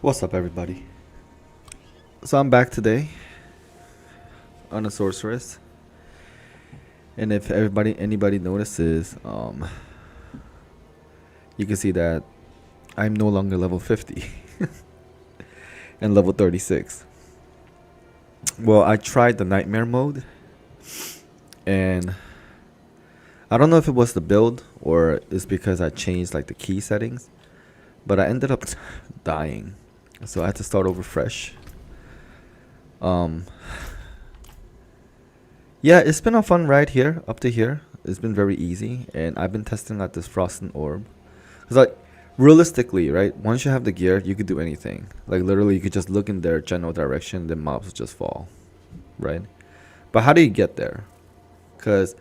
What's up, everybody? So I'm back today on a sorceress, and if anybody notices, you can see that I'm no longer level 50 and level 36. Well, I tried the nightmare mode, and I don't know if it was the build or it's because I changed like the key settings, but I ended up dying, so I had to start over fresh. Um, Yeah, it's been a fun ride here, up to here. It's been very easy, and I've been testing out this frozen orb. Cause like, realistically, right? Once you have the gear, you could do anything. Like literally, you could just look in their general direction, then mobs will just fall, right? But how do you get there? Cause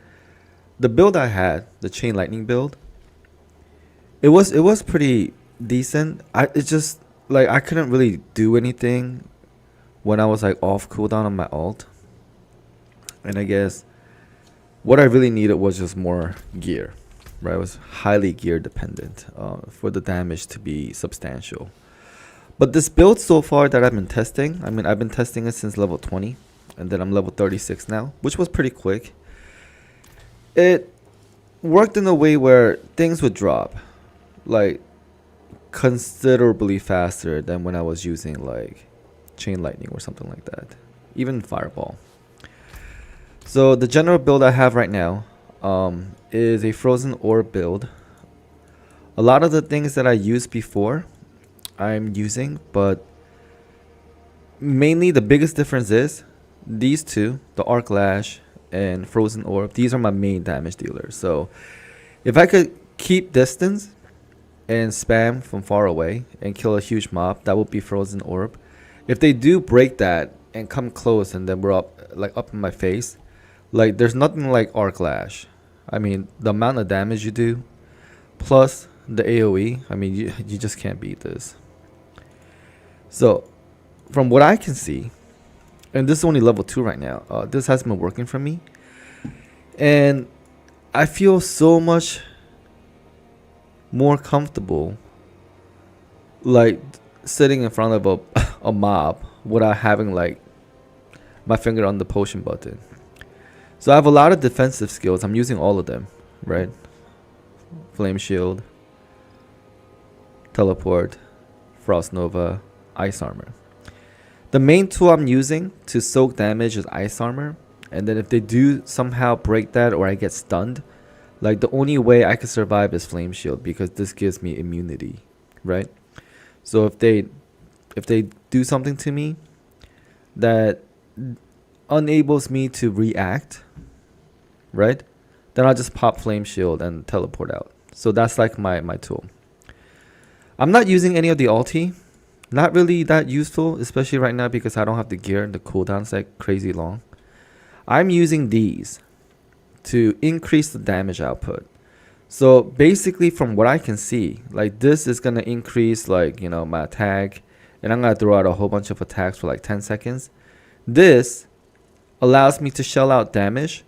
the build I had, the chain lightning build, it was pretty decent. It's just like I couldn't really do anything when I was like off cooldown on my ult, and I guess what I really needed was just more gear, right? I was highly gear dependent for the damage to be substantial. But this build so far that I've been testing, I mean, I've been testing it since level 20, and then I'm level 36 now, which was pretty quick. It worked in a way where things would drop, like, considerably faster than when I was using, like, chain lightning or something like that. Even fireball. So the general build I have right now is a frozen orb build. A lot of the things that I used before, I'm using, but mainly the biggest difference is these two, the arc lash and frozen orb. These are my main damage dealers. So if I could keep distance and spam from far away and kill a huge mob, that would be frozen orb. If they do break that and come close and then we're up in my face, like, there's nothing like Arc Lash. I mean, the amount of damage you do, plus the AoE, I mean, you just can't beat this. So, from what I can see, and this is only level 2 right now, this has been working for me. And I feel so much more comfortable, like, sitting in front of a mob without having, like, my finger on the potion button. So I have a lot of defensive skills. I'm using all of them, right? Flame Shield, Teleport, Frost Nova, Ice Armor. The main tool I'm using to soak damage is Ice Armor. And then if they do somehow break that or I get stunned, like, the only way I can survive is Flame Shield, because this gives me immunity, right? So if they do something to me that enables me to react, right, then I'll just pop Flame Shield and teleport out. So that's like my tool. I'm not using any of the ulti. Not really that useful, especially right now because I don't have the gear and the cooldown's like crazy long. I'm using these to increase the damage output. So basically, from what I can see, like, this is gonna increase, like, you know, my attack, and I'm gonna throw out a whole bunch of attacks for like 10 seconds. This allows me to shell out damage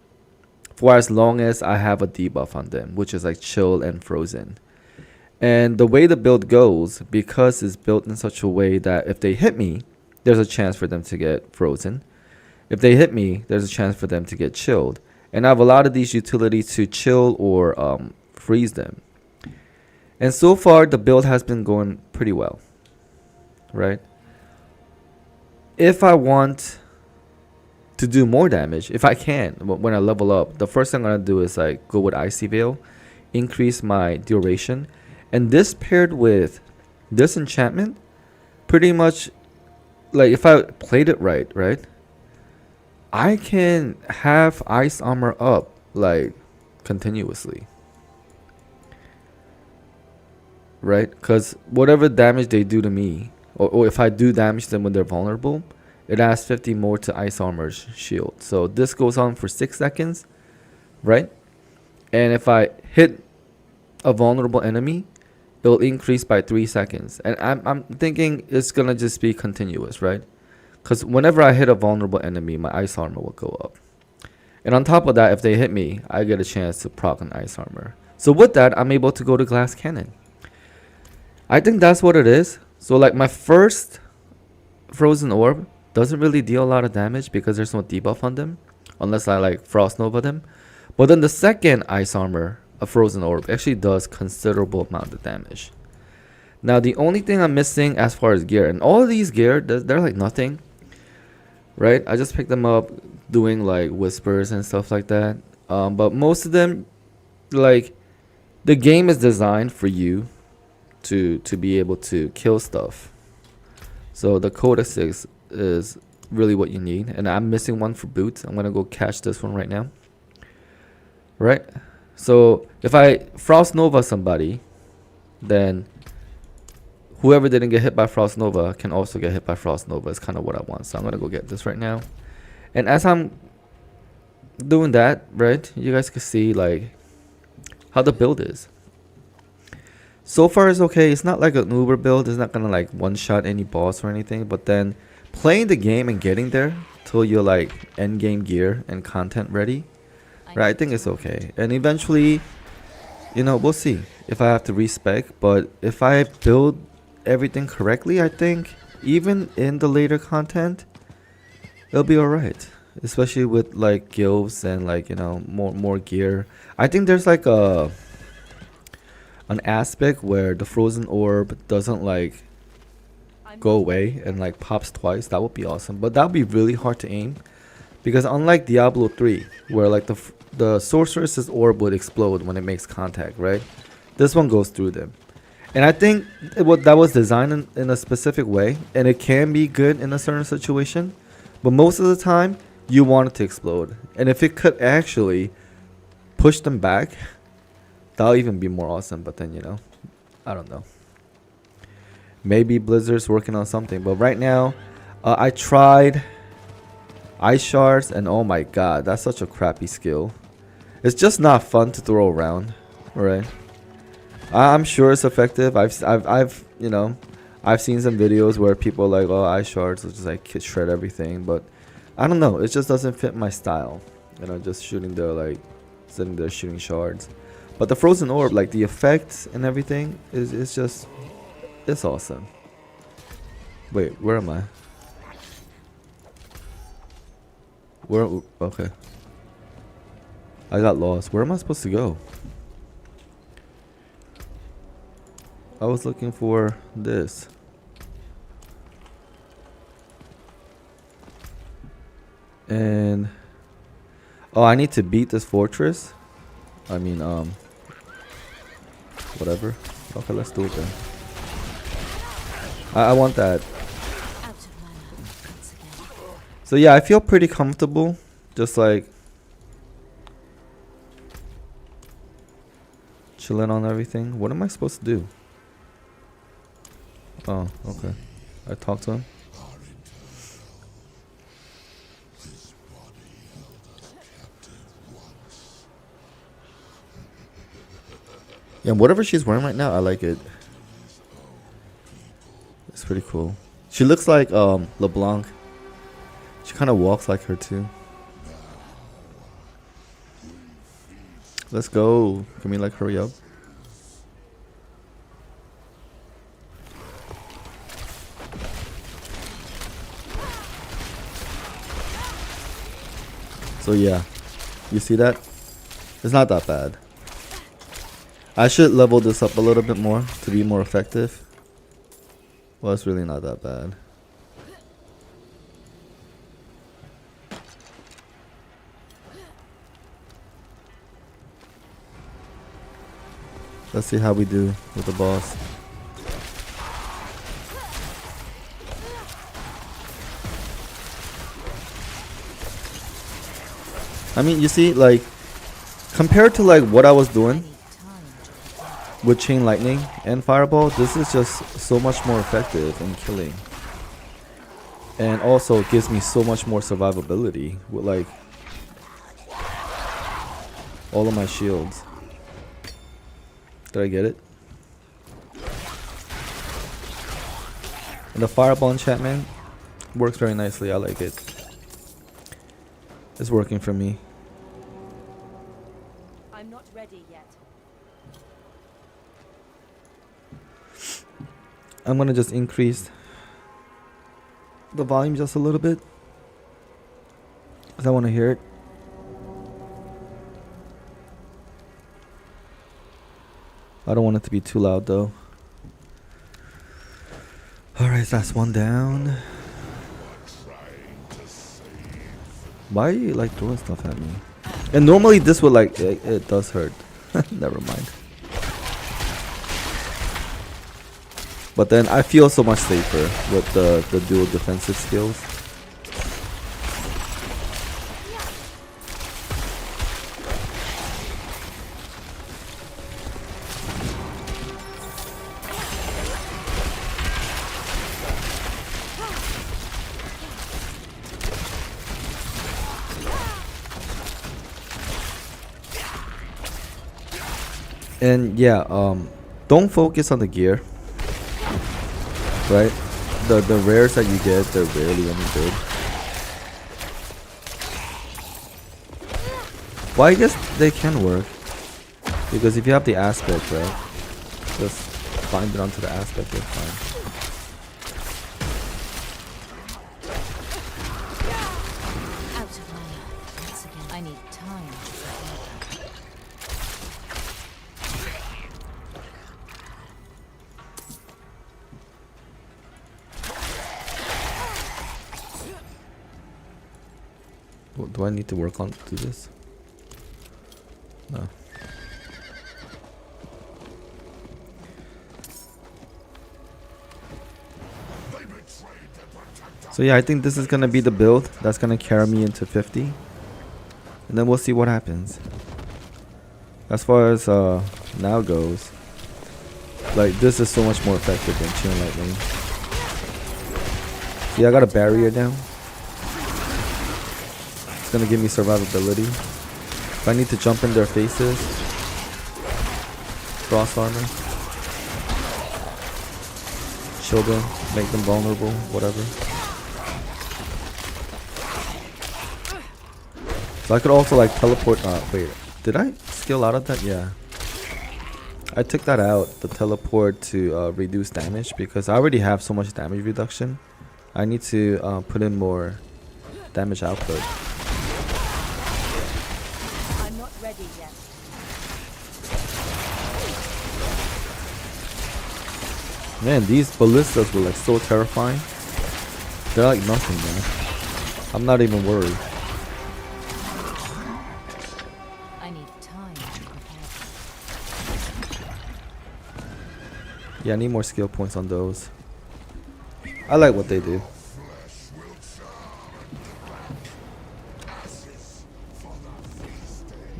for as long as I have a debuff on them, which is like chill and frozen. And the way the build goes, because it's built in such a way that if they hit me, there's a chance for them to get frozen. If they hit me, there's a chance for them to get chilled. And I have a lot of these utilities to chill or freeze them. And so far, the build has been going pretty well, right? If I want to do more damage, if I can, when I level up, the first thing I'm going to do is like go with Icy Veil, increase my duration. And this paired with this enchantment, pretty much, like, if I played it right, I can have Ice Armor up, like, continuously. Right? Because whatever damage they do to me, or if I do damage them when they're vulnerable, it adds 50 more to Ice Armor's shield. So this goes on for 6 seconds, right? And if I hit a vulnerable enemy, it'll increase by 3 seconds. And I'm thinking it's gonna just be continuous, right? Because whenever I hit a vulnerable enemy, my Ice Armor will go up. And on top of that, if they hit me, I get a chance to proc an Ice Armor. So with that, I'm able to go to Glass Cannon. I think that's what it is. So like my first Frozen Orb doesn't really deal a lot of damage because there's no debuff on them, unless I like Frost Nova them. But then the second Ice Armor, a Frozen Orb, actually does considerable amount of damage. Now the only thing I'm missing as far as gear, and all of these gear, they're like nothing, right? I just picked them up doing like whispers and stuff like that. But most of them, like, the game is designed for you to be able to kill stuff. So the Codex is really what you need. And I'm missing one for boots. I'm gonna go catch this one right now. Right? So if I Frost Nova somebody, then whoever didn't get hit by Frost Nova can also get hit by Frost Nova. Is kind of what I want. So I'm gonna go get this right now. And as I'm doing that, right, you guys can see like how the build is. So far it's okay. It's not like an Uber build. It's not gonna like one shot any boss or anything. But then playing the game and getting there till you're like end game gear and content ready, right? I think it's okay. And eventually, you know, we'll see if I have to respec. But if I build everything correctly, I think even in the later content, it'll be alright. Especially with like guilds and like, you know, more gear. I think there's like an aspect where the Frozen Orb doesn't like go away and like pops twice. That would be awesome, but that would be really hard to aim because unlike Diablo 3 where like the Sorceress's orb would explode when it makes contact, right? This one goes through them. And I think that was designed in a specific way, and it can be good in a certain situation, but most of the time you want it to explode. And if it could actually push them back, that'll even be more awesome. But then, you know, I don't know. Maybe Blizzard's working on something. But right now, I tried Ice Shards, and oh my god, that's such a crappy skill. It's just not fun to throw around, right? I'm sure it's effective. I've you know, I've seen some videos where people are like, oh, Ice Shards will just like shred everything. But I don't know. It just doesn't fit my style. You know, just shooting there, like sitting there shooting shards. But the Frozen Orb, like the effects and everything, is just, it's awesome. Wait, where am I? Where? Okay. I got lost. Where am I supposed to go? I was looking for this. And oh, I need to beat this fortress. I mean, whatever. Okay, let's do it then. I want that. So yeah, I feel pretty comfortable. Just like chilling on everything. What am I supposed to do? Oh, okay. I talked to him. Yeah, whatever she's wearing right now, I like it. It's pretty cool. She looks like LeBlanc. She kind of walks like her too. Let's go. Can we like hurry up? So yeah, you see that? It's not that bad. I should level this up a little bit more to be more effective. Well, it's really not that bad. Let's see how we do with the boss. I mean, you see, like, compared to like what I was doing with Chain Lightning and Fireball, this is just so much more effective in killing. And also it gives me so much more survivability with like all of my shields. Did I get it? And the Fireball enchantment works very nicely. I like it. It's working for me. I'm not ready yet. I'm gonna just increase the volume just a little bit, because I want to hear it. I don't want it to be too loud though. Alright, that's one down. Why are you like throwing stuff at me? And normally this would like, it does hurt. Never mind. But then I feel so much safer with the dual defensive skills. And yeah, don't focus on the gear. Right? The rares that you get, they're rarely any good. Well, I guess they can work. Because if you have the aspect, right? Just bind it onto the aspect, you're fine. Out of mana. Once again, I need time to prepare. Do I need to work on do this? No. So yeah, I think this is gonna be the build that's gonna carry me into 50, and then we'll see what happens. As far as now goes, like this is so much more effective than Chain Lightning. See, I got a barrier now. It's gonna give me survivability. If I need to jump in their faces, cross armor, shield them, make them vulnerable, whatever. So I could also like teleport. Wait, did I skill out of that? Yeah. I took that out, the teleport, to reduce damage, because I already have so much damage reduction. I need to put in more damage output. I'm not ready yet. Man, these ballistas were like so terrifying. They're like nothing, man. I'm not even worried. I need time to prepare. Yeah, I need more skill points on those. I like what they do.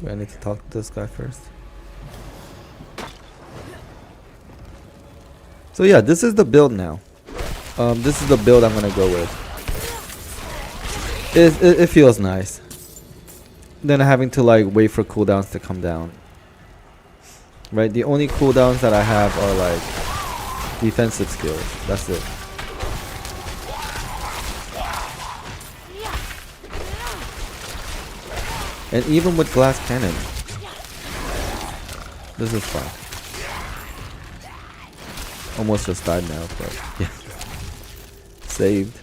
Wait, I need to talk to this guy first. So yeah, this is the build now. This is the build I'm gonna go with. It feels nice. Then having to like wait for cooldowns to come down. Right, the only cooldowns that I have are like defensive skills. That's it. And even with glass cannon, this is fun. Almost just died now, but yeah. Saved.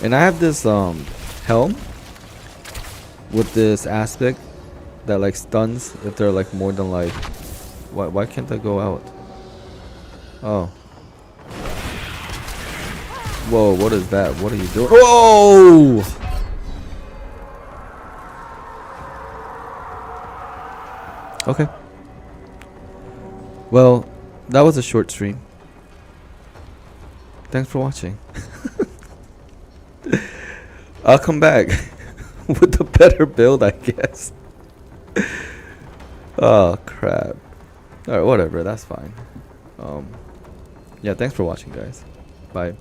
And I have this helm with this aspect that like stuns if they're like more than like, why can't I go out? Oh. Whoa, what is that? What are you doing? Whoa! Okay. Well, that was a short stream. Thanks for watching. I'll come back with a better build, I guess. Oh, crap. Alright, whatever. That's fine. Yeah, thanks for watching, guys. Bye.